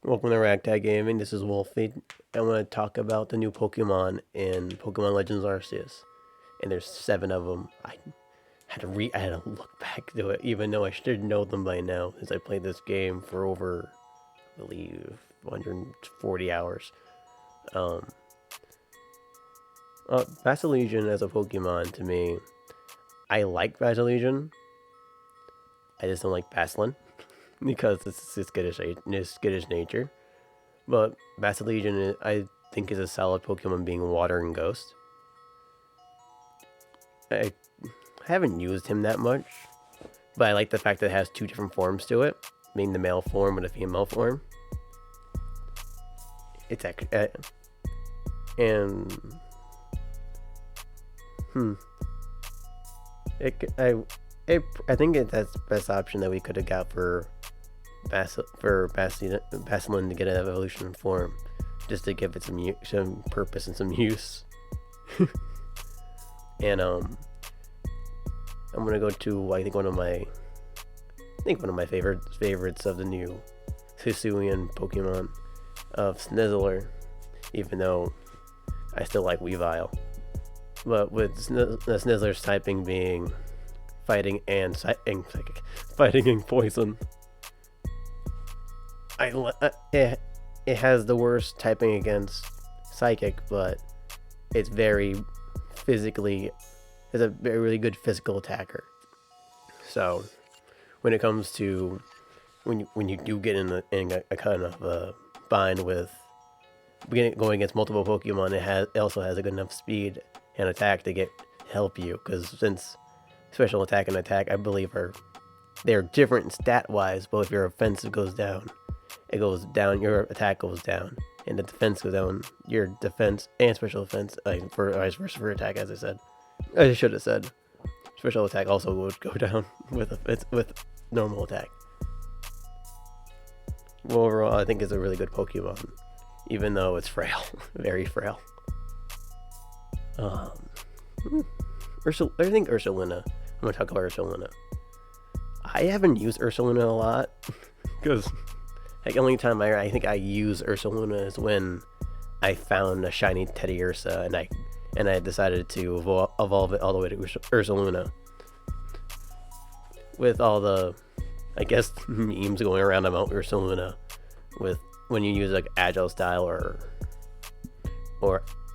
Welcome to Ragtag Gaming. This is Wolfie. I want to talk about the new Pokemon in Pokemon Legends Arceus, and there's 7 of them. I had to look back to it, even though I should know them by now, since I played this game for over, I believe, 140 hours. Um, Basiligian as a Pokemon to me, I like Basiligian. I just don't like Basilin because it's his skittish nature. But Basiligian, I think, is a solid Pokemon being Water and Ghost. I haven't used him that much, but I like the fact that it has 2 different forms to it, being the male form and the female form. It's actually, and I think that's the best option that we could have got for Basilin to get an evolution form, just to give it some purpose and some use. And I'm gonna go to one of my favorites of the new Hisuian Pokemon of Snizzler, even though I still like Weavile. But with Snizzler's typing being fighting and psychic, fighting and poison, it has the worst typing against psychic, but it's very physically, is a very really good physical attacker. So when it comes to when you do get in a kind of a bind with going against multiple Pokemon, it also has a good enough speed and attack to help you, because since special attack and attack, I believe, they're different stat wise, but if your offensive goes down, it goes down, your attack goes down, and the defense goes down, your defense and special defense, for vice versa for attack, as I should have said. Special attack also would go down with normal attack. Well, overall, I think it's a really good Pokemon, even though it's frail, very frail. I think Ursulina. I'm gonna talk about Ursulina. I haven't used Ursulina a lot because the only time I think I use Ursulina is when I found a shiny Teddiursa and I decided to evolve it all the way to Ursulina. With all the, I guess, memes going around about Ursulina, with when you use like agile style or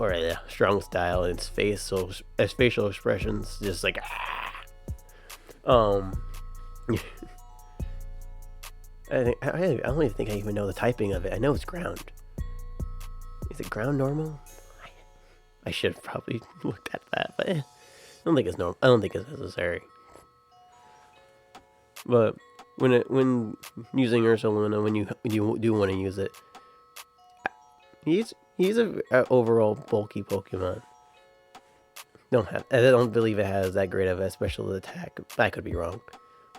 a strong style, and its facial expressions just like I don't even think I even know the typing of it. I know it's ground. Is it ground normal? I should have probably looked at that, but I don't think it's normal. I don't think it's necessary. But when using Ursulina, when you do want to use it, he's a overall bulky Pokemon. I don't believe it has that great of a special attack. I could be wrong,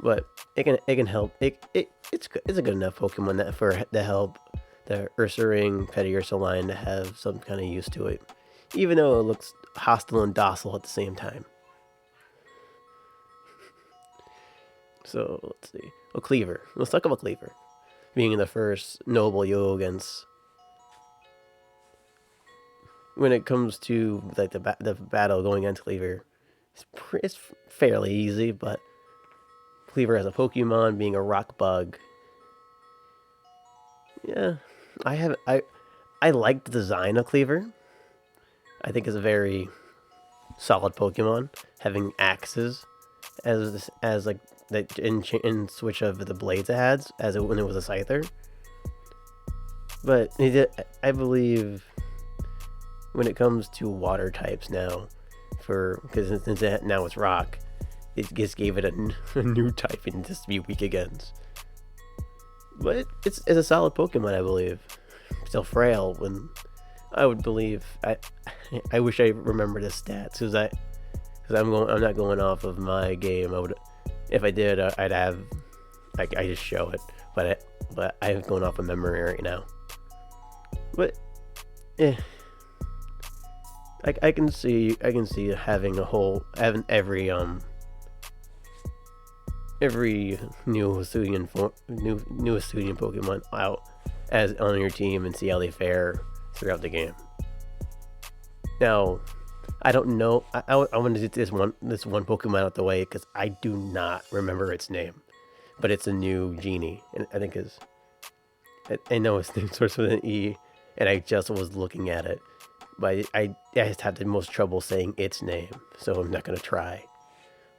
but it can help. It's a good enough Pokemon to help the Ursaring Teddiursa line to have some kind of use to it, even though it looks hostile and docile at the same time. So let's see. Cleaver. Let's talk about Cleaver being the first noble Yogans. When it comes to like the battle going against Cleaver, it's fairly easy. But Cleaver as a Pokemon, being a rock bug, yeah, I like the design of Cleaver. I think it's a very solid Pokemon, having axes as like that in switch of the blades it has when it was a Scyther. But I believe, when it comes to water types now, because since now it's rock, it just gave it a new typing just to be weak against. But it's a solid Pokemon, I believe. Still frail. When I would believe, I wish I remembered the stats, because I'm not going off of my game. If I did, I'd have I just show it, but I'm going off of memory right now. But I can see having every new Hisuian Pokemon out as on your team and see how they fare throughout the game. Now, I don't know. I want to get this one Pokemon out the way because I do not remember its name, but it's a new genie, and I think I know its name starts with an E, and I just was looking at it, but I just have the most trouble saying its name, so I'm not gonna try.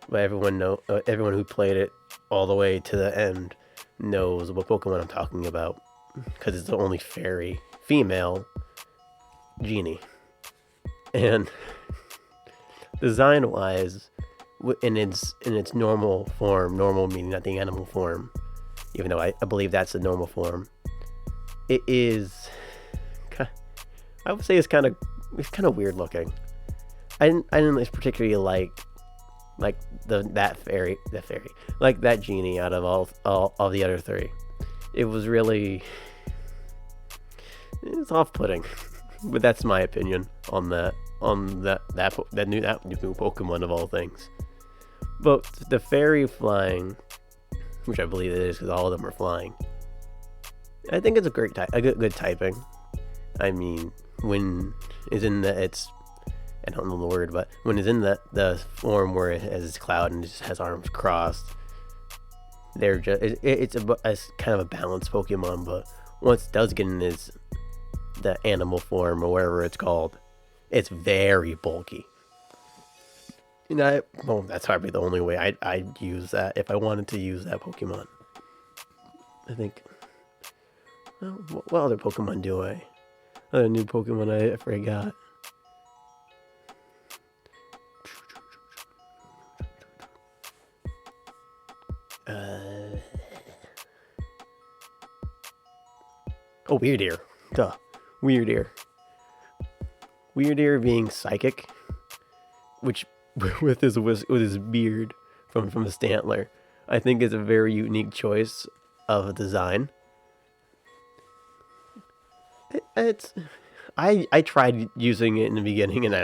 But everyone who played it all the way to the end knows what Pokemon I'm talking about, because it's the only fairy female genie. And design-wise, in its normal form, normal meaning not the animal form, even though I believe that's the normal form, it is, I would say it's kind of weird looking. I didn't particularly like that fairy, like that genie out of all the other three. It was really, it's off-putting. But that's my opinion on that new Pokemon of all things. But the fairy flying, which I believe it is because all of them are flying, I think it's a great good typing. I mean, when it's in I don't know the word, but when it's in the form where it has its cloud and it just has arms crossed, it's kind of a balanced Pokemon. But once it does get in the animal form or whatever it's called, it's very bulky. And that's probably the only way I'd use that if I wanted to use that Pokemon. I think. Well, what other Pokemon do I? Other new Pokemon I forgot. Oh, Weirdeer. Duh. Weirdeer. Weirdeer being psychic, which with his beard from a Stantler, I think is a very unique choice of a design. I tried using it in the beginning, and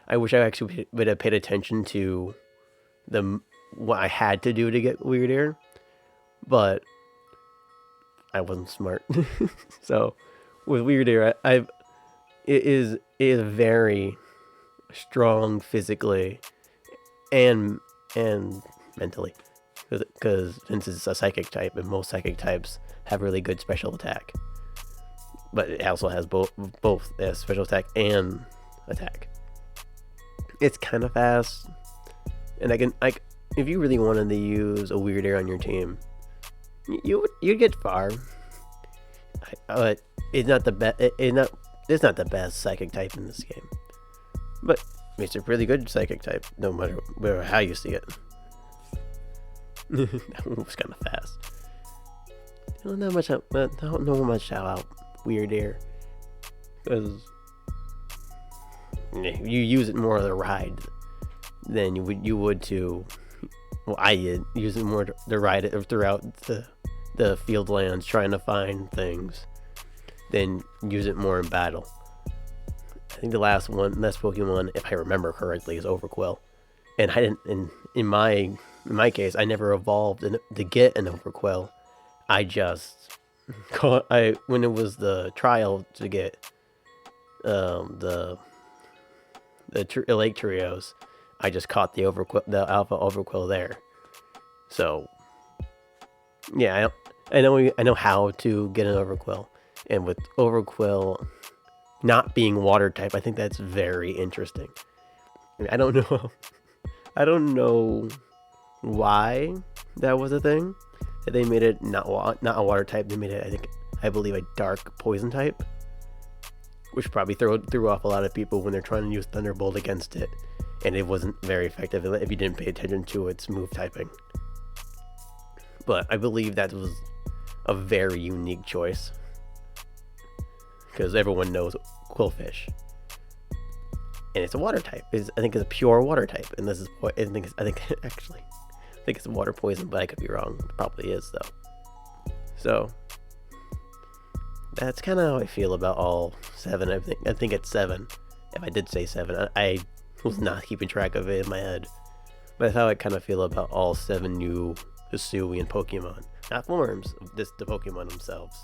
I wish I actually would have paid attention to what I had to do to get Weirdeer, but I wasn't smart. So with Weirdeer, it is very strong physically and mentally, because since it's a psychic type, and most psychic types have really good special attack, but it also has both special attack and attack. It's kind of fast, and if you really wanted to use a Weirdeer on your team, you'd get far. But it's not the best. It's not the best psychic type in this game, but it's a really good psychic type, no matter how you see it. That one was kind of fast. I don't know much about Weirdeer, because you use it more of the ride than you would to. Well, I did use it more to ride it throughout the field lands, trying to find things, then use it more in battle. I think the last Pokemon, if I remember correctly, is Overquill, and I didn't. In my case, I never evolved to get an Overquill. I just when it was the trial to get the Lake Trios, I just caught the Alpha Overquill there. So yeah, I know how to get an Overquill, and with Overquill not being water type, I think that's very interesting. I don't know why that was a thing, that they made it not a water type. They made it, I believe, a dark poison type, which probably threw off a lot of people when they're trying to use Thunderbolt against it, and it wasn't very effective if you didn't pay attention to its move typing. But I believe that was a very unique choice, because everyone knows Quillfish, and it's a water type. I think it's a pure water type, and this is I think it's a water poison, but I could be wrong. It probably is though. So that's kind of how I feel about all 7. I think it's 7. If I did say 7, I was not keeping track of it in my head. But that's how I kind of feel about all 7 new Hisuian Pokemon. Not forms, just the Pokemon themselves.